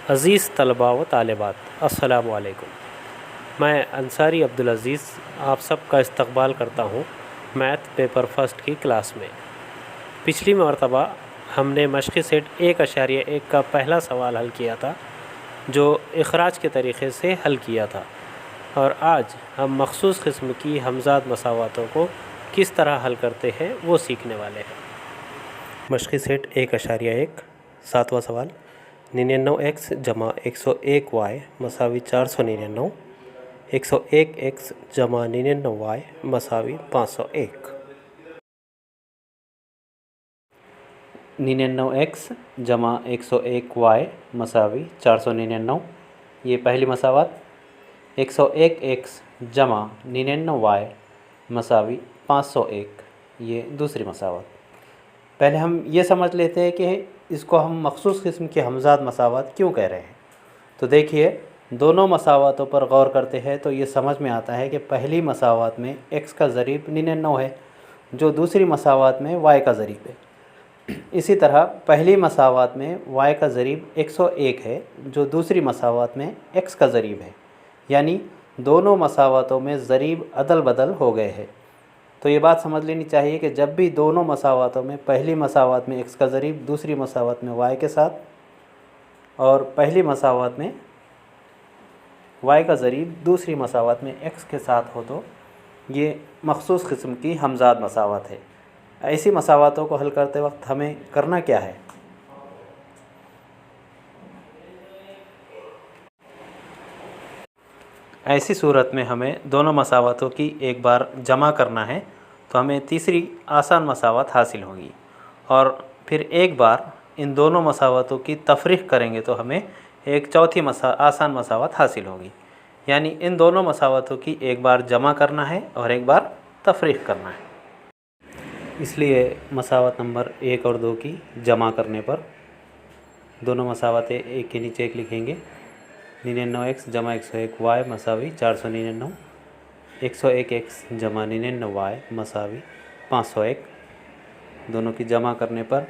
अज़ीज़ तलबा व तालिबात, अस्सलामु अलैकुम। मैं अंसारी अब्दुल अज़ीज़ आप सब का इस्तक़बाल करता हूँ मैथ पेपर फर्स्ट की क्लास में। पिछली मरतबा हमने मश्क़ी सेट 1.1 का पहला सवाल हल किया था, जो इख़राज के तरीक़े से हल किया था, और आज हम मख़सूस क़िस्म की हमज़ाद मसावातों को किस तरह हल करते हैं वो सीखने वाले हैं। मश्क़ी सेट 1.1 सातवां सवाल, 99x जमा 101y मसावी 499, 101x जमा 99y मसावी 501। 99x जमा 101y मसावी 499, ये पहली मसावत। 101x जमा 99y मसावी 501, ये दूसरी मसावत। पहले हम ये समझ लेते हैं कि इसको हम मख़सूस किस्म की हमज़ाद मसावत क्यों कह रहे हैं। तो देखिए, दोनों मसावतों पर गौर करते हैं तो ये समझ में आता है कि पहली मसावत में x का ज़रीब 99 है, जो दूसरी मसावत में y का ज़रीब है। इसी तरह पहली मसावत में y का ज़रीब 101 है, जो दूसरी मसावत में x का ज़रीब है, यानी दोनों मसावतों में ज़रीब अदल बदल हो गए हैं। तो ये बात समझ लेनी चाहिए कि जब भी दोनों मसावतों में पहली मसावत में x का ज़रीब दूसरी मसावत में y के साथ, और पहली मसावत में y का ज़रीब दूसरी मसावत में x के साथ हो, तो ये मख़सूस क़िस्म की हमज़ाद मसावत है। ऐसी मसावतों को हल करते वक्त हमें करना क्या है? ऐसी सूरत में हमें दोनों मसावतों की एक बार जमा करना है, तो हमें तीसरी आसान मसावत हासिल होगी, और फिर एक बार इन दोनों मसावतों की तफरीक़ करेंगे तो हमें एक चौथी आसान मसावत हासिल होगी। यानी इन दोनों मसावतों की एक बार जमा करना है और एक बार तफरीक़ करना है। इसलिए मसावत नंबर 1 और 2 की जमा करने पर दोनों मसावतें एक के नीचे एक लिखेंगे। 99x जमा 101y मसावी 499, 101x जमा 99y मसावी 501। दोनों की जमा करने पर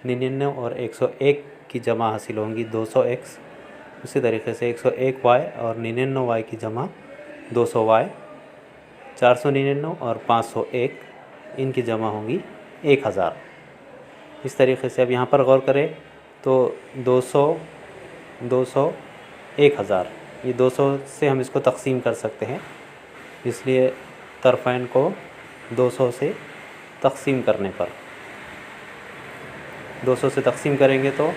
99 और 101 की जमा हासिल होंगी 200x। उसी तरीके से 101y और 99y की जमा 200y, 499 और 501 इनकी जमा होंगी 1000। इस तरीके से अब यहाँ पर गौर करें तो 200, 200, 1000, ये 200 से हम इसको तक़सीम कर सकते हैं, इसलिए तरफ़ैन को 200 से तक़सीम करने पर 200 से तक़सीम करेंगे तो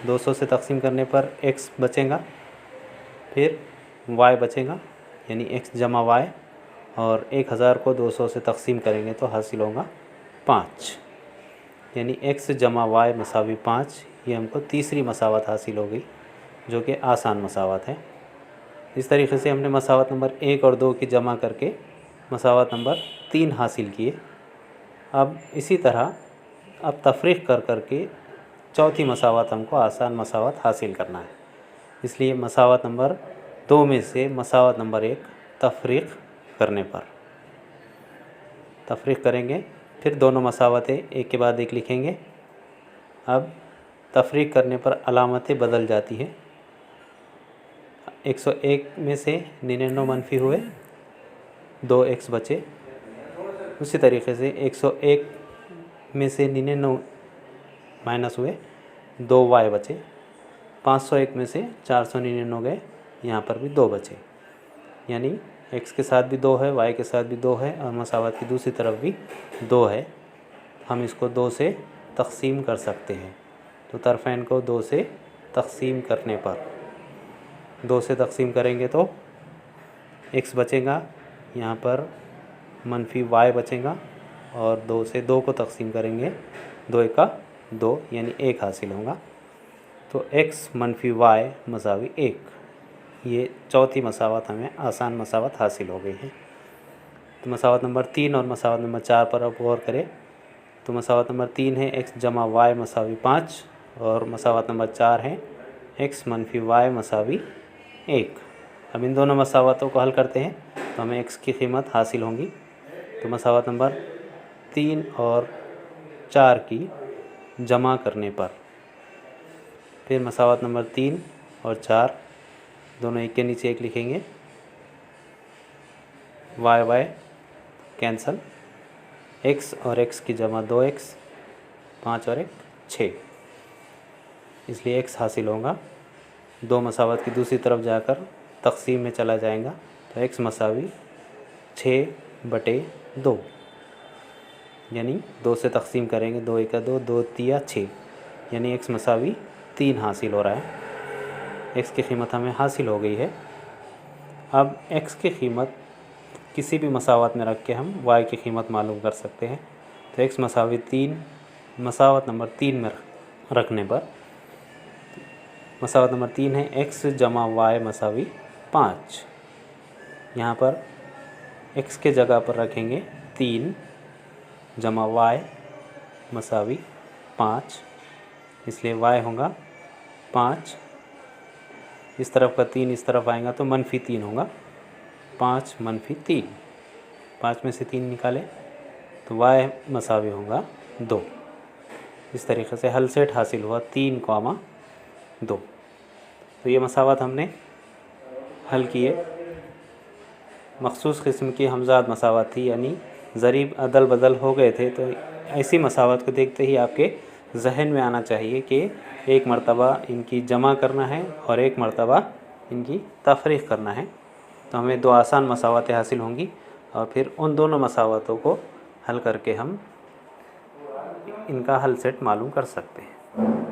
200 से तक़सीम करने पर x बचेगा, फिर y बचेगा, यानी x जमा y, और 1000 को 200 से तक़सीम करेंगे तो हासिल होगा 5, यानी x जमा y मसावी 5। ये हमको तीसरी मसावत हासिल हो गई, जो कि आसान मसावत है। इस तरीके से हमने मसावत नंबर 1 और 2 की जमा करके मसावत नंबर 3 हासिल किए। अब इसी तरह अब तफरीक़ कर करके चौथी मसावत हमको आसान मसावत हासिल करना है। इसलिए मसावत नंबर 2 में से मसावत नंबर 1 तफरीक़ करने पर तफरीक़ करेंगे, फिर दोनों मसावतें एक के बाद एक लिखेंगे। अब तफरीक़ करने पर अलामतें बदल जाती हैं। 101 में से 99 मनफी हुए, 2x बचे। उसी तरीके से 101 में से 99 माइनस हुए, 2y बचे। 501 में से 499 गए, यहाँ पर भी 2 बचे, यानी x के साथ भी 2 है, y के साथ भी 2 है, और मसावत की दूसरी तरफ भी 2 है। हम इसको 2 से तक़सीम कर सकते हैं, तो तरफ़ैन को 2 से तक़सीम करने पर 2 से तक़सीम करेंगे तो x बचेगा, यहाँ पर मनफी y बचेगा, और 2 से 2 को तक़सीम करेंगे, 2 एका 2, यानी 1 हासिल होगा। तो x मनफी y मसावी 1, ये चौथी मसावत हमें आसान मसावत हासिल हो गई है। तो मसावत नंबर 3 और मसावत नंबर 4 पर अब गौर करें तो मसावत नंबर 3 है x जमा y मसावी 5, और मसावत नंबर 4 है x मनफी y मसावी 1। अब इन दोनों मसावतों को हल करते हैं तो हमें x की कीमत हासिल होंगी। तो मसावत नंबर 3 और 4 की जमा करने पर फिर मसावत नंबर 3 और 4 दोनों एक के नीचे एक लिखेंगे। वाई वाई कैंसल, x और x की जमा 2x, 5 और 1 6, इसलिए x हासिल होगा। 2 मसावत की दूसरी तरफ जाकर तकसीम में चला जाएगा तो x मसावी 6/2, यानी 2 से तकसीम करेंगे, 2 1 2, 2 3 6, यानी x मसावी 3 हासिल हो रहा है। x की कीमत हमें हासिल हो गई है। अब x की कीमत किसी भी मसावत में रख के हम y की कीमत मालूम कर सकते हैं। तो x मसावी 3 मसावत नंबर 3 में रखने पर मसावत नंबर 3 है x जमा y मसावी 5। यहाँ पर x के जगह पर रखेंगे 3 जमा y मसावी 5, इसलिए y होगा 5। इस तरफ का 3 इस तरफ आएगा तो -3 होगा, 5 - 3, 5 में से 3 निकाले तो y मसावी होगा 2। इस तरीक़े से हल सेट हासिल हुआ 3,2। तो ये मसावत हमने हल किए। मखसूस किस्म की हमज़ाद मसावत थी, यानी ज़रीब अदल बदल हो गए थे। तो ऐसी मसावत को देखते ही आपके जहन में आना चाहिए कि एक मरतबा इनकी जमा करना है और एक मरतबा इनकी तफरीक़ करना है। तो हमें 2 आसान मसावतें हासिल होंगी और फिर उन दोनों मसावतों को हल करके हम इनका हल सेट मालूम कर सकते हैं।